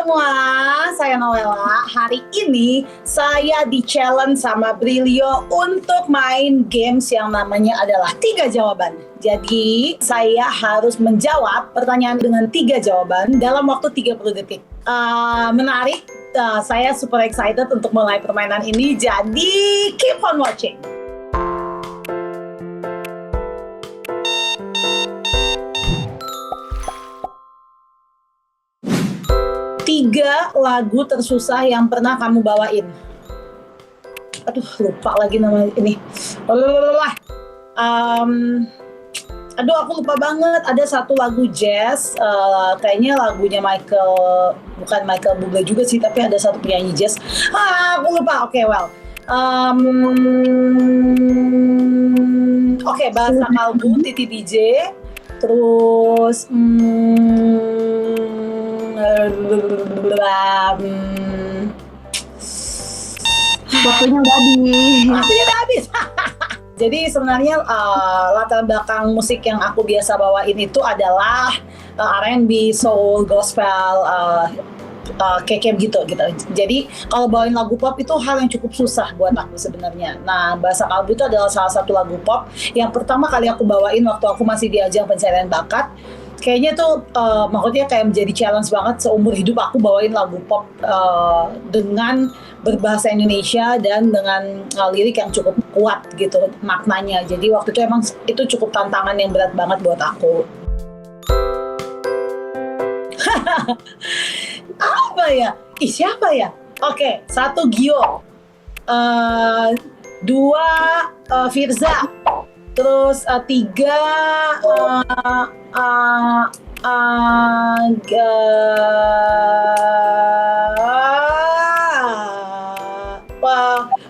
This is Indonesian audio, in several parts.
semua, saya Noella. Hari ini saya di-challenge sama Brilio untuk main games yang namanya adalah 3 jawaban. Jadi, saya harus menjawab pertanyaan dengan 3 jawaban dalam waktu 30 detik. Menarik, saya super excited untuk mulai permainan ini, jadi keep on watching. Tiga lagu tersusah yang pernah kamu bawain. Aduh, lupa lagi nama ini. Aduh, aku lupa banget. Ada satu lagu jazz, kayaknya lagunya bukan Michael Bublé juga sih, tapi ada satu penyanyi jazz. Aku lupa. Oke, Oke, Bahasa Kalbu, Titi DJ. Terus waktunya udah habis. Jadi sebenarnya latar belakang musik yang aku biasa bawain itu adalah R&B, soul, gospel, kayak gitu. Jadi kalau bawain lagu pop itu hal yang cukup susah buat aku sebenarnya. Nah, Bahasa Kalbu itu adalah salah satu lagu pop yang pertama kali aku bawain waktu aku masih di ajang pencarian bakat. Kayaknya tuh maksudnya kayak menjadi challenge banget seumur hidup aku bawain lagu pop dengan berbahasa Indonesia dan dengan lirik yang cukup kuat gitu maknanya. Jadi waktu itu emang itu cukup tantangan yang berat banget buat aku. Apa ya? Siapa ya? Oke, 1 Gio, 2 Firza, terus 3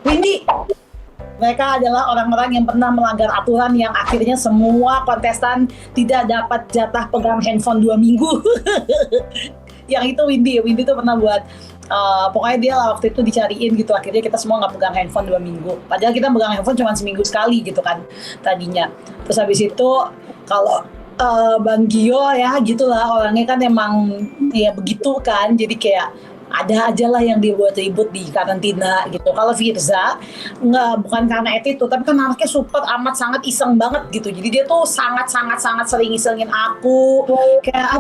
Windy. Mereka adalah orang-orang yang pernah melanggar aturan yang akhirnya semua kontestan tidak dapat jatah pegang handphone 2 minggu. Yang itu Windy tuh pernah buat pokoknya dia lah waktu itu dicariin gitu, akhirnya kita semua nggak pegang handphone 2 minggu, padahal kita pegang handphone cuma seminggu sekali gitu kan tadinya. Terus habis itu kalau Bang Gio ya gitulah orangnya kan emang ya begitu kan, jadi kayak ada aja lah yang dibuat ribut di karantina gitu. Kalau Firza bukan karena itu, tapi kan anaknya super amat sangat iseng banget gitu. Jadi dia tuh sangat sering isengin aku. Kayak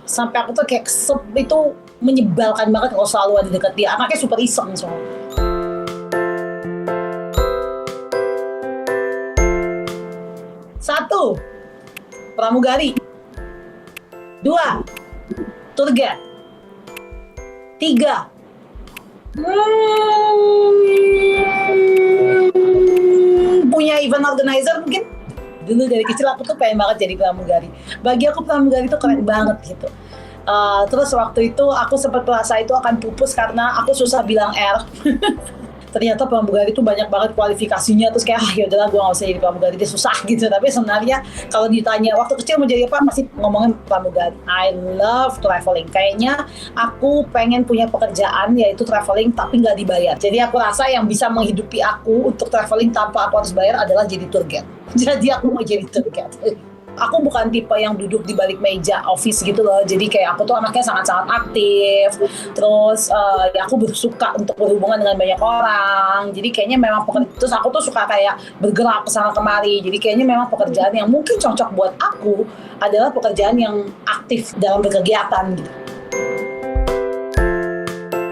sampai aku tuh kayak itu menyebalkan banget kalau selalu ada deket dia. Anaknya super iseng soalnya. Satu, pramugari. 2, tour guide. 3, punya event organizer mungkin. Dulu dari kecil aku tuh pengen banget jadi pramugari. Bagi aku pramugari itu keren banget gitu. Terus waktu itu aku sempat merasa itu akan pupus karena aku susah bilang R. Ternyata pramugari itu banyak banget kualifikasinya, terus kayak yaudahlah gue gak usah jadi pramugari, dia susah gitu. Tapi sebenarnya kalau ditanya waktu kecil mau jadi apa, masih ngomongin pramugari. I love traveling. Kayaknya aku pengen punya pekerjaan yaitu traveling tapi gak dibayar. Jadi aku rasa yang bisa menghidupi aku untuk traveling tanpa aku harus bayar adalah jadi tour guide. Jadi aku mau jadi tour guide. Aku bukan tipe yang duduk di balik meja office gitu loh. Jadi kayak aku tuh anaknya sangat-sangat aktif. Terus ya aku suka untuk berhubungan dengan banyak orang. Jadi kayaknya memang terus aku tuh suka kayak bergerak kesana kemari. Jadi kayaknya memang pekerjaan yang mungkin cocok buat aku adalah pekerjaan yang aktif dalam berkegiatan gitu.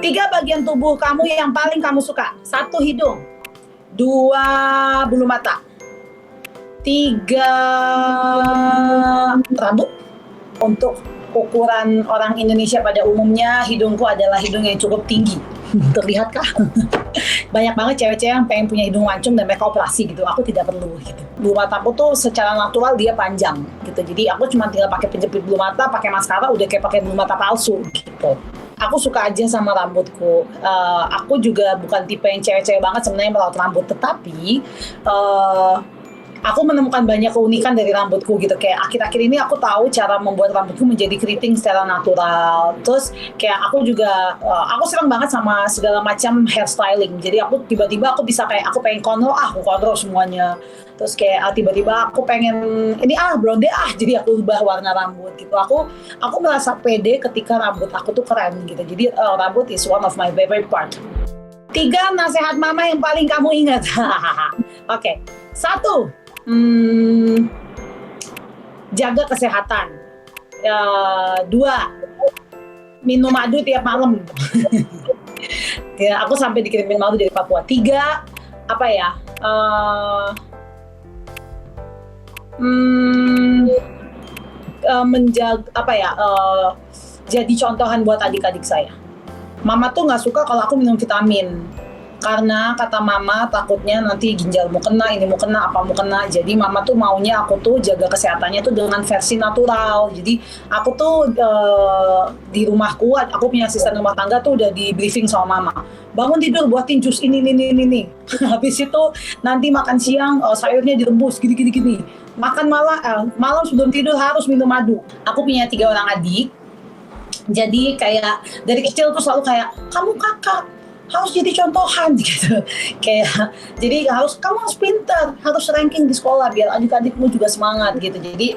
3 bagian tubuh kamu yang paling kamu suka. 1 hidung, 2 bulu mata, 3 rambut. Untuk ukuran orang Indonesia pada umumnya, hidungku adalah hidung yang cukup tinggi. Terlihat kah? Banyak banget cewek-cewek yang pengen punya hidung mancung dan mereka operasi gitu. Aku tidak perlu gitu. Bulu mataku tuh secara natural dia panjang gitu. Jadi aku cuma tinggal pakai penjepit bulu mata, pakai maskara, udah kayak pakai bulu mata palsu gitu. Aku suka aja sama rambutku. Aku juga bukan tipe yang cewek-cewek banget sebenarnya merawat rambut, tetapi aku menemukan banyak keunikan dari rambutku gitu. Kayak akhir-akhir ini aku tahu cara membuat rambutku menjadi keriting secara natural. Terus kayak aku juga aku senang banget sama segala macam hairstyling. Jadi aku tiba-tiba aku bisa kayak aku pengen cornrow, aku cornrow semuanya. Terus kayak tiba-tiba aku pengen ini blonde jadi aku ubah warna rambut gitu. Aku merasa pede ketika rambut aku tuh keren gitu. Jadi rambut is one of my favorite part. 3 nasihat mama yang paling kamu ingat. Oke. 1, jaga kesehatan. 2, minum madu tiap malam. Ya, aku sampai dikirimin madu dari Papua. 3, apa ya? Menjaga apa ya? Jadi contohan buat adik-adik saya. Mama tuh nggak suka kalau aku minum vitamin. Karena kata mama takutnya nanti ginjalmu kena, ini mau kena, apa mau kena. Jadi mama tuh maunya aku tuh jaga kesehatannya tuh dengan versi natural. Jadi aku tuh di rumahku, aku punya asisten rumah tangga tuh udah di briefing sama mama. Bangun tidur buatin jus ini. Habis itu nanti makan siang sayurnya direbus gini. Makan malam sebelum tidur harus minum madu. Aku punya 3 orang adik. Jadi kayak dari kecil tuh selalu kayak kamu kakak harus jadi contohan gitu. Kayak jadi kamu harus pintar, harus ranking di sekolah biar adik-adikmu juga semangat gitu. Jadi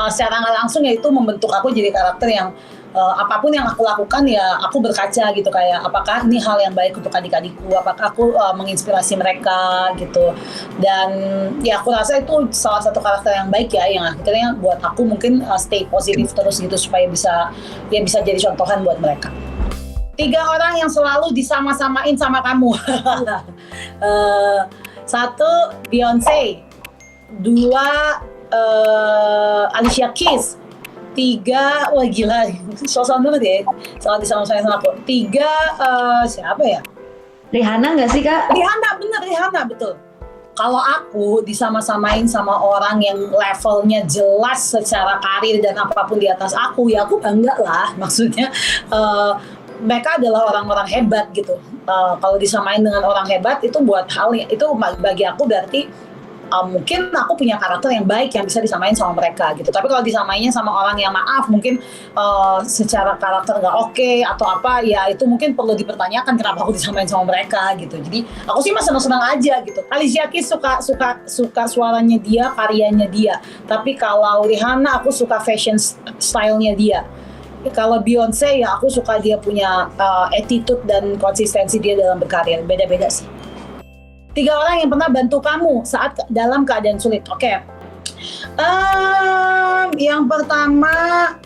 secara nggak langsung ya itu membentuk aku jadi karakter yang apapun yang aku lakukan ya aku berkaca gitu, kayak apakah ini hal yang baik untuk adik-adikku, apakah aku menginspirasi mereka gitu. Dan ya aku rasa itu salah satu karakter yang baik ya, yang akhirnya buat aku mungkin stay positif terus gitu supaya bisa jadi contohan buat mereka. 3 orang yang selalu disama-samain sama kamu. 1, Beyonce. 2, Alicia Keys. 3, wah gila, soal banget ya, selalu disama-samain sama aku. 3, siapa ya? Rihanna nggak sih Kak? Rihanna, betul. Kalau aku disama-samain sama orang yang levelnya jelas secara karir dan apapun di atas aku, ya aku bangga lah. Maksudnya mereka adalah orang-orang hebat gitu. Kalau disamain dengan orang hebat itu buat hal itu bagi aku berarti mungkin aku punya karakter yang baik yang bisa disamain sama mereka gitu. Tapi kalau disamainnya sama orang yang maaf mungkin secara karakter nggak oke atau apa, ya itu mungkin perlu dipertanyakan kenapa aku disamain sama mereka gitu. Jadi aku sih mah senang-senang aja gitu. Alicia Keys suka suaranya dia, karyanya dia. Tapi kalau Rihanna aku suka fashion stylenya dia. Kalau Beyonce ya aku suka dia punya attitude dan konsistensi dia dalam berkarya. Beda-beda sih. 3 orang yang pernah bantu kamu saat dalam keadaan sulit. Oke. Yang pertama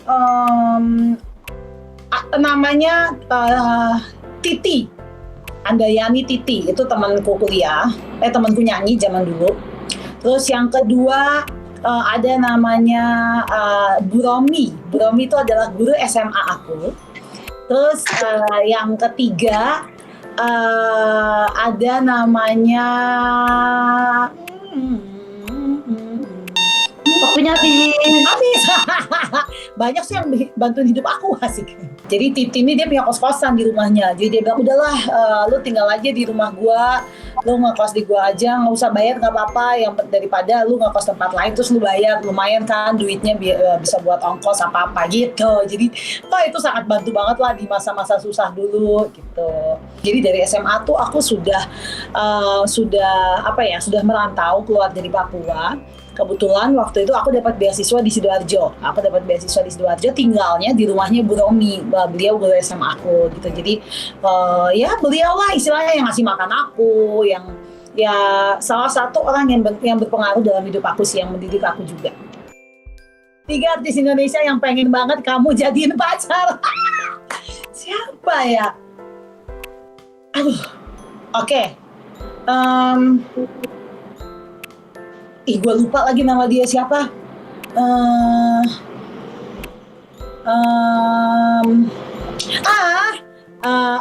namanya Titi. Andayani Titi. Itu temanku kuliah. Temanku nyanyi zaman dulu. Terus yang kedua ada namanya Bu Romi. Bu Romi itu adalah guru SMA aku. Terus yang ketiga ada namanya Waktunya habis. banyak sih yang bantuin hidup aku, asik. Jadi Titi ini dia punya kos-kosan di rumahnya. Jadi dia bilang udahlah lu tinggal aja di rumah gua, lu ngekos di gua aja, nggak usah bayar nggak apa-apa, yang daripada lu ngekos tempat lain terus lu bayar, lumayan kan duitnya bisa buat ongkos apa-apa gitu. Jadi itu sangat bantu banget lah di masa-masa susah dulu gitu. Jadi dari SMA tuh aku sudah merantau keluar dari Papua. Kebetulan waktu itu aku dapat beasiswa di Sidoarjo. Tinggalnya di rumahnya Bu Romi. Beliau guru SMA aku gitu. Jadi ya beliau lah istilahnya yang ngasih makan aku, yang ya salah satu orang yang berpengaruh dalam hidup aku sih, yang mendidik aku juga. 3 artis Indonesia yang pengen banget kamu jadiin pacar. Siapa ya? Aduh. Oke. Gue lupa lagi nama dia siapa.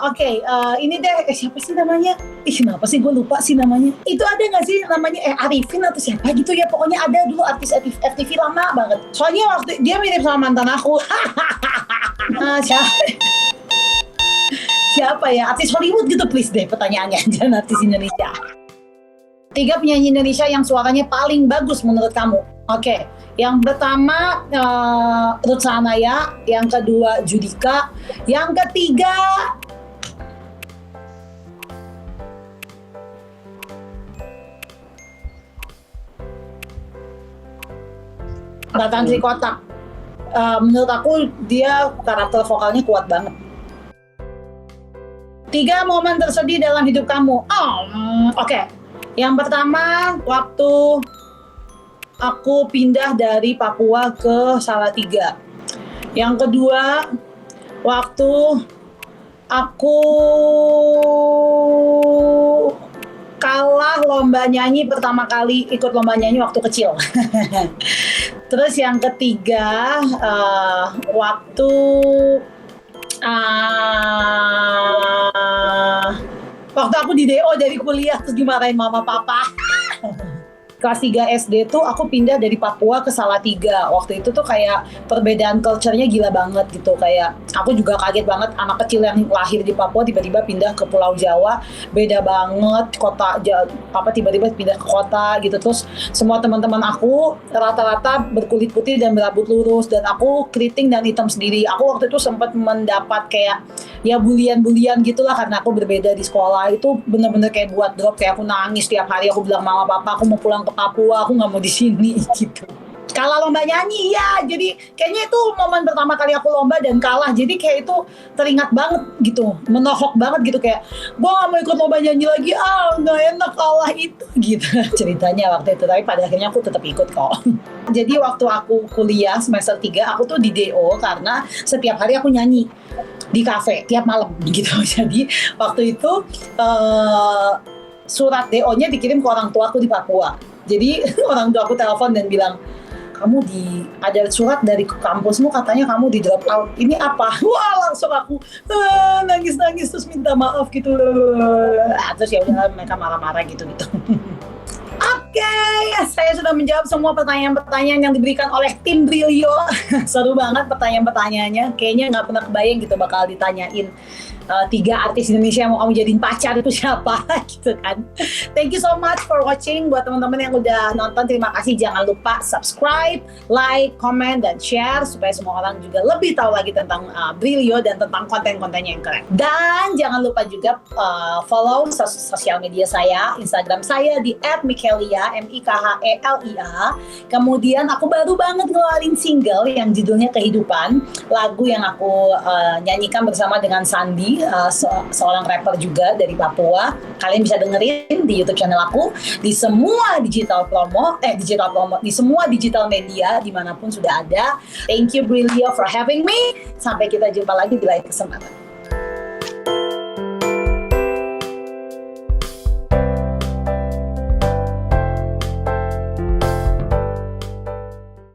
Oke. Ini deh, siapa sih namanya? Kenapa sih gue lupa sih namanya? Itu ada nggak sih namanya Arifin atau siapa gitu ya? Pokoknya ada dulu artis FTV lama banget. Soalnya waktu dia mirip sama mantan aku. Siapa ya? Artis Hollywood gitu please deh pertanyaannya. Jangan artis Indonesia. 3 penyanyi Indonesia yang suaranya paling bagus menurut kamu. Oke, yang pertama Ruth Sahanaya, yang kedua Judika, yang ketiga Mbak Tantri Kotak. Menurut aku dia karakter vokalnya kuat banget. 3 momen tersedih dalam hidup kamu. Oke. Yang pertama, waktu aku pindah dari Papua ke Salatiga. Yang kedua, waktu aku kalah lomba nyanyi pertama kali ikut lomba nyanyi waktu kecil. Terus yang ketiga, waktu aku di DO dari kuliah terus dimarahin mama papa. Kelas 3 SD tuh aku pindah dari Papua ke Salatiga. Waktu itu tuh kayak perbedaan culture-nya gila banget gitu. Kayak aku juga kaget banget, anak kecil yang lahir di Papua tiba-tiba pindah ke Pulau Jawa. Beda banget kota, tiba-tiba pindah ke kota gitu. Terus semua teman-teman aku rata-rata berkulit putih dan berambut lurus. Dan aku keriting dan hitam sendiri. Aku waktu itu sempat mendapat kayak ya bulian-bulian gitulah karena aku berbeda di sekolah. Itu bener-bener kayak buat drop, kayak aku nangis tiap hari. Aku bilang, mama papa aku mau pulang ke Papua, aku nggak mau di sini gitu. Kalah lomba nyanyi ya, jadi kayaknya itu momen pertama kali aku lomba dan kalah. Jadi kayak itu teringat banget gitu, menohok banget gitu, kayak gue nggak mau ikut lomba nyanyi lagi, nggak enak kalah itu gitu ceritanya waktu itu. Tapi pada akhirnya aku tetap ikut kok. Jadi waktu aku kuliah semester 3 aku tuh di DO karena setiap hari aku nyanyi di kafe tiap malam gitu. Jadi waktu itu surat DO-nya dikirim ke orang tua aku di Papua. Jadi orang tua aku telepon dan bilang, ada surat dari kampusmu katanya kamu di drop out. Ini apa? Wah, langsung aku nangis-nangis terus minta maaf gitu. Terus ya udah mereka marah-marah gitu. Oke, saya sudah menjawab semua pertanyaan-pertanyaan yang diberikan oleh tim Brilio. Seru banget pertanyaan-pertanyaannya. Kayaknya nggak pernah kebayang gitu bakal ditanyain 3 artis Indonesia yang mau kamu jadiin pacar itu siapa gitu kan. Thank you so much for watching. Buat teman-teman yang udah nonton, terima kasih. Jangan lupa subscribe, like, comment, dan share supaya semua orang juga lebih tahu lagi tentang Brilio dan tentang konten-kontennya yang keren. Dan jangan lupa juga follow sosial media saya, Instagram saya di @Mikhelia, Mikhelia. Kemudian aku baru banget ngeluarin single yang judulnya Kehidupan, lagu yang aku nyanyikan bersama dengan Sandi, seorang rapper juga dari Papua. Kalian bisa dengerin di YouTube channel aku, di semua digital promo, di semua digital media dimanapun sudah ada. Thank you Brilio for having me. Sampai kita jumpa lagi di lain kesempatan.